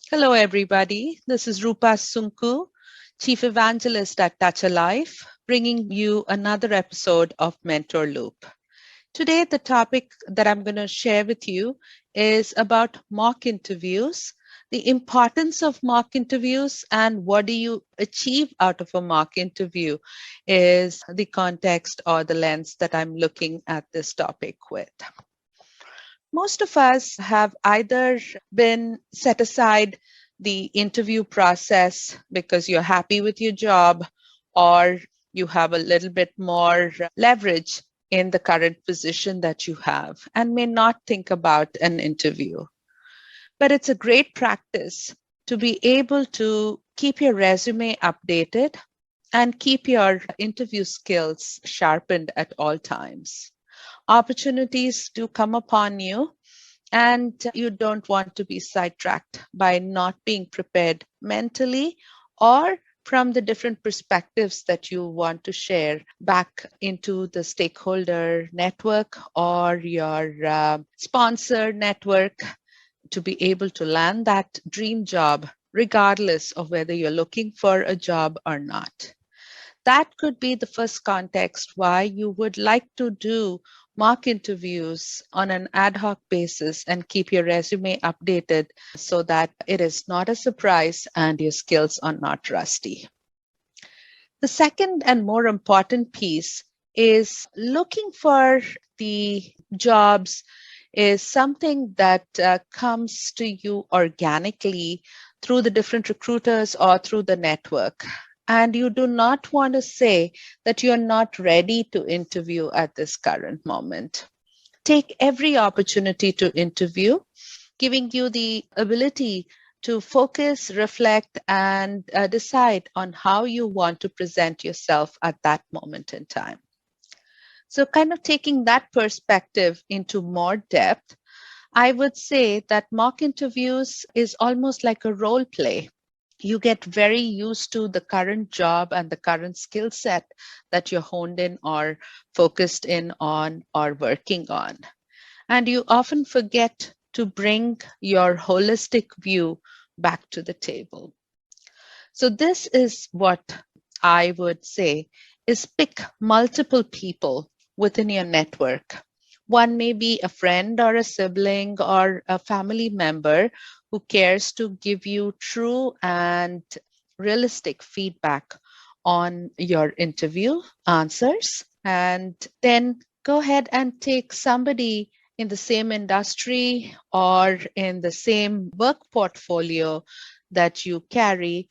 Hello, everybody. This is Roopa Sunku, Chief Evangelist at Touch a Life, bringing you another episode of Mentor Loop. Today, the topic that I'm going to share with you is about mock interviews, the importance of mock interviews, and what do you achieve out of a mock interview is the context or the lens that I'm looking at this topic with. Most of us have either been set aside the interview process because you're happy with your job, or you have a little bit more leverage in the current position that you have and may not think about an interview. But it's a great practice to be able to keep your resume updated and keep your interview skills sharpened at all times. Opportunities do come upon you, and you don't want to be sidetracked by not being prepared mentally or from the different perspectives that you want to share back into the stakeholder network or your sponsor network to be able to land that dream job, regardless of whether you're looking for a job or not. That could be the first context why you would like to do mock interviews on an ad hoc basis and keep your resume updated so that it is not a surprise and your skills are not rusty. The second and more important piece is looking for the jobs is something that comes to you organically through the different recruiters or through the network. And you do not want to say that you're not ready to interview at this current moment. Take every opportunity to interview, giving you the ability to focus, reflect, and decide on how you want to present yourself at that moment in time. So kind of taking that perspective into more depth, I would say that mock interviews is almost like a role play. You get very used to the current job and the current skill set that you're honed in or focused in on or working on. And you often forget to bring your holistic view back to the table. So this is what I would say is pick multiple people within your network. One may be a friend or a sibling or a family member who cares to give you true and realistic feedback on your interview answers. And then go ahead and take somebody in the same industry or in the same work portfolio that you carry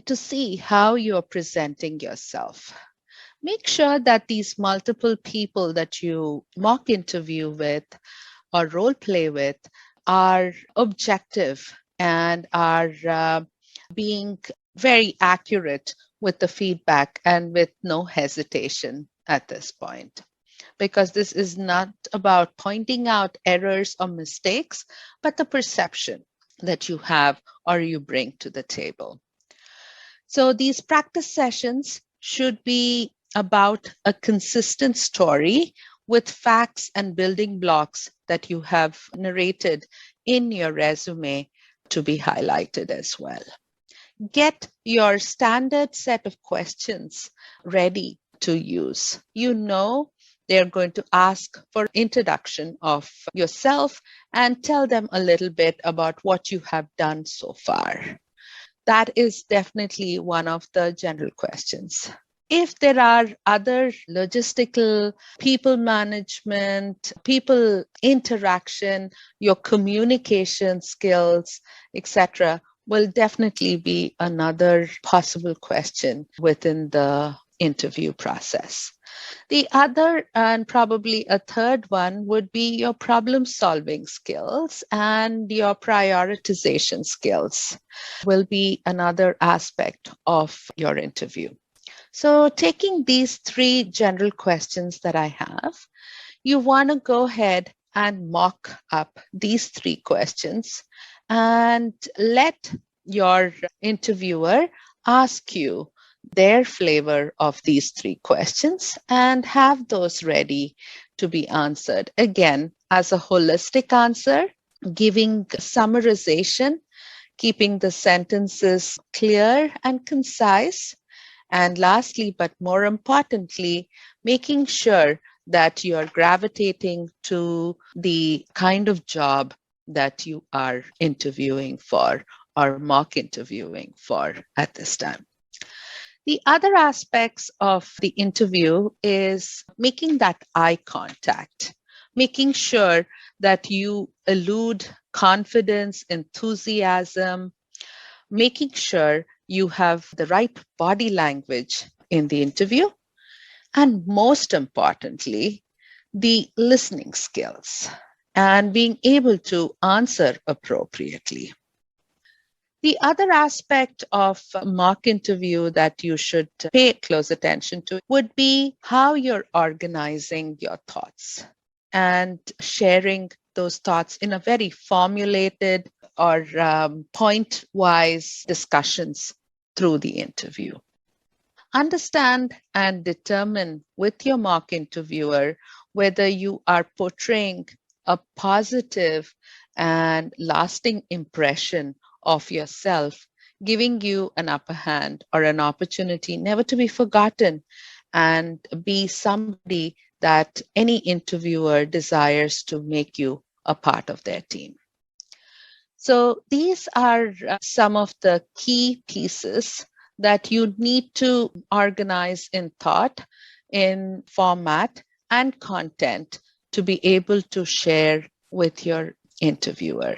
to see how you're presenting yourself. Make sure that these multiple people that you mock interview with or role play with are objective and are being very accurate with the feedback and with no hesitation at this point. Because this is not about pointing out errors or mistakes, but the perception that you have or you bring to the table. So these practice sessions should be about a consistent story with facts and building blocks that you have narrated in your resume to be highlighted as well. Get your standard set of questions ready to use. You know they're going to ask for introduction of yourself and tell them a little bit about what you have done so far. That is definitely one of the general questions. If there are other logistical, people management, people interaction, your communication skills, etc., will definitely be another possible question within the interview process. The other and probably a third one would be your problem solving skills and your prioritization skills will be another aspect of your interview. So taking these three general questions that I have, you want to go ahead and mock up these three questions and let your interviewer ask you their flavor of these three questions and have those ready to be answered. Again, as a holistic answer, giving summarization, keeping the sentences clear and concise. And lastly, but more importantly, making sure that you're gravitating to the kind of job that you are interviewing for or mock interviewing for at this time. The other aspects of the interview is making that eye contact, making sure that you elude confidence, enthusiasm, making sure you have the right body language in the interview, and most importantly, the listening skills and being able to answer appropriately. The other aspect of a mock interview that you should pay close attention to would be how you're organizing your thoughts and sharing those thoughts in a very formulated or point-wise discussions through the interview. Understand and determine with your mock interviewer whether you are portraying a positive and lasting impression of yourself, giving you an upper hand or an opportunity never to be forgotten and be somebody that any interviewer desires to make you a part of their team. So these are some of the key pieces that you need to organize in thought, in format, and content to be able to share with your interviewer.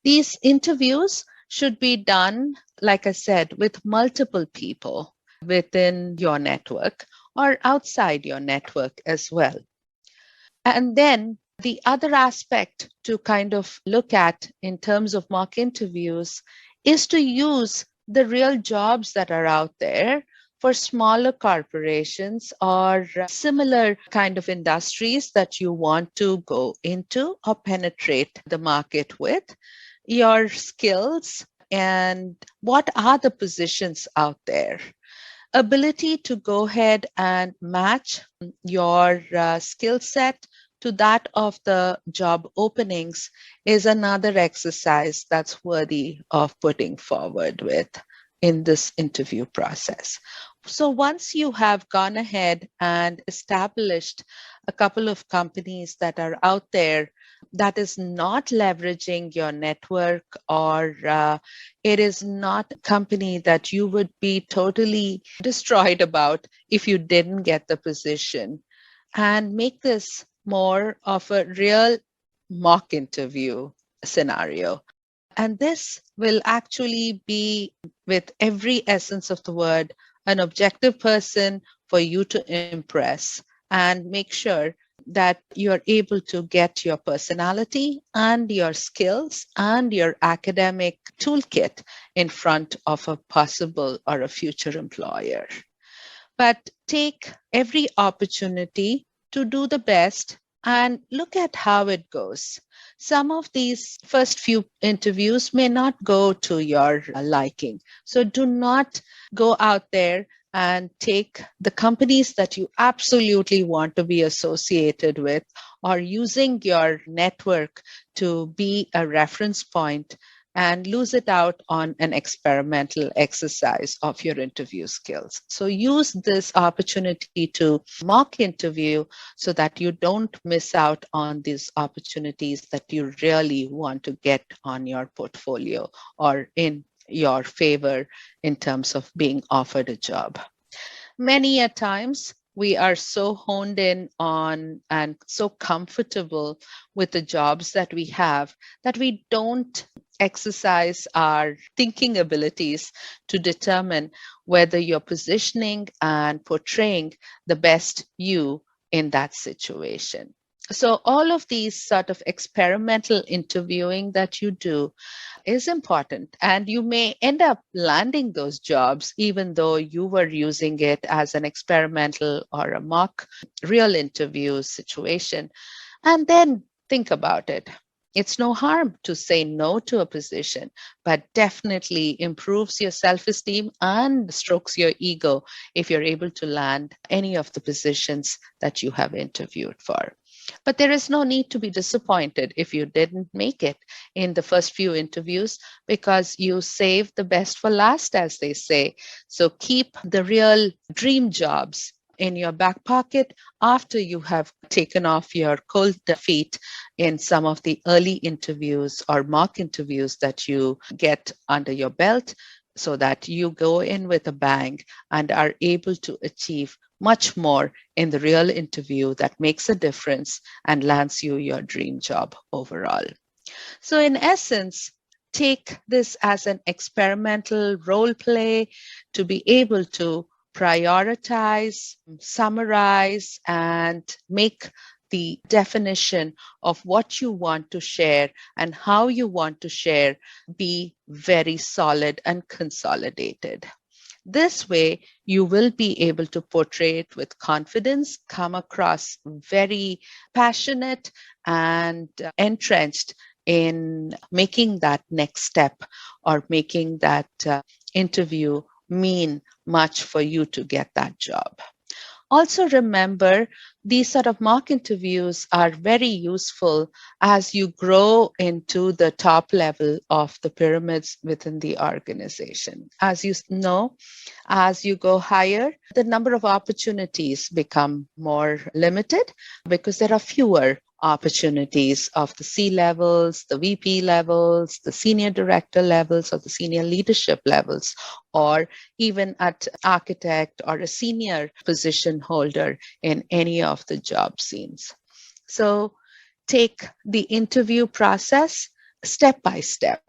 These interviews should be done, like I said, with multiple people within your network or outside your network as well. And then the other aspect to kind of look at in terms of mock interviews is to use the real jobs that are out there for smaller corporations or similar kind of industries that you want to go into or penetrate the market with, your skills and what are the positions out there. Ability to go ahead and match your skill set to that of the job openings is another exercise that's worthy of putting forward with in this interview process. So once you have gone ahead and established a couple of companies that are out there that is not leveraging your network or it is not a company that you would be totally destroyed about if you didn't get the position, and make this more of a real mock interview scenario. And this will actually be, with every essence of the word, an objective person for you to impress and make sure that you're able to get your personality and your skills and your academic toolkit in front of a possible or a future employer. But take every opportunity to do the best and look at how it goes. Some of these first few interviews may not go to your liking. So do not go out there and take the companies that you absolutely want to be associated with or using your network to be a reference point and lose it out on an experimental exercise of your interview skills. So use this opportunity to mock interview so that you don't miss out on these opportunities that you really want to get on your portfolio or in your favor in terms of being offered a job. Many a times, we are so honed in on and so comfortable with the jobs that we have that we don't exercise our thinking abilities to determine whether you're positioning and portraying the best you in that situation. So all of these sort of experimental interviewing that you do is important, and you may end up landing those jobs even though you were using it as an experimental or a mock real interview situation. And then think about it. It's no harm to say no to a position, but definitely improves your self-esteem and strokes your ego if you're able to land any of the positions that you have interviewed for. But there is no need to be disappointed if you didn't make it in the first few interviews, because you saved the best for last, as they say. So keep the real dream jobs in your back pocket after you have taken off your cold feet in some of the early interviews or mock interviews that you get under your belt, so that you go in with a bang and are able to achieve much more in the real interview that makes a difference and lands you your dream job overall. So, in essence, take this as an experimental role play to be able to prioritize, summarize, and make the definition of what you want to share and how you want to share be very solid and consolidated. This way, you will be able to portray it with confidence, come across very passionate and entrenched in making that next step or making that interview mean much for you to get that job. Also remember, these sort of mock interviews are very useful as you grow into the top level of the pyramids within the organization. As you know, as you go higher, the number of opportunities become more limited because there are fewer opportunities of the C levels, the VP levels, the senior director levels, or the senior leadership levels, or even at architect or a senior position holder in any of the job scenes. So take the interview process step by step.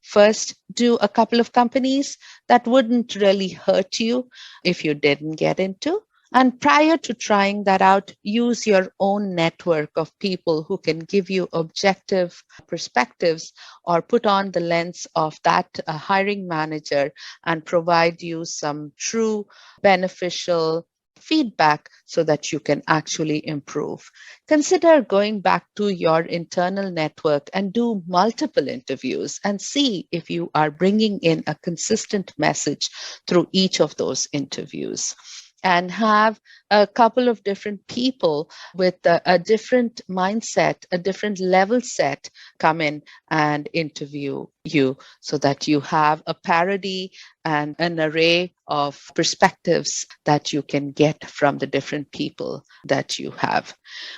First, do a couple of companies that wouldn't really hurt you if you didn't get into. And prior to trying that out, use your own network of people who can give you objective perspectives or put on the lens of that hiring manager and provide you some true beneficial feedback so that you can actually improve. Consider going back to your internal network and do multiple interviews and see if you are bringing in a consistent message through each of those interviews. And have a couple of different people with a different mindset, a different level set come in and interview you so that you have a parity and an array of perspectives that you can get from the different people that you have.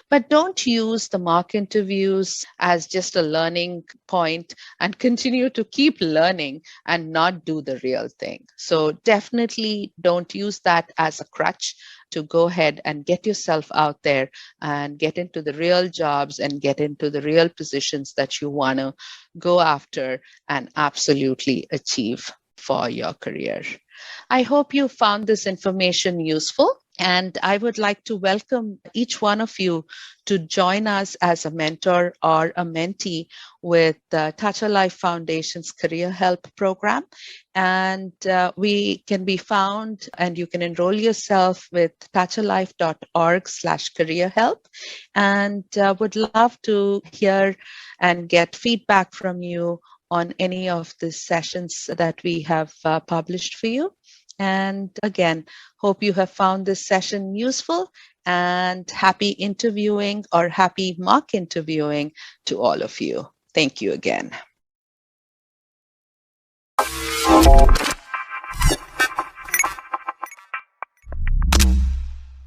But don't use the mock interviews as just a learning point and continue to keep learning and not do the real thing. So definitely don't use that as a crutch to go ahead and get yourself out there and get into the real jobs and get into the real positions that you want to go after and absolutely achieve for your career. I hope you found this information useful. And I would like to welcome each one of you to join us as a mentor or a mentee with the Touch a Life Foundation's Career Help Program. And we can be found, and you can enroll yourself with touchalife.org/career help. And would love to hear and get feedback from you on any of the sessions that we have published for you. And again, hope you have found this session useful, and happy interviewing or happy mock interviewing to all of you. Thank you again.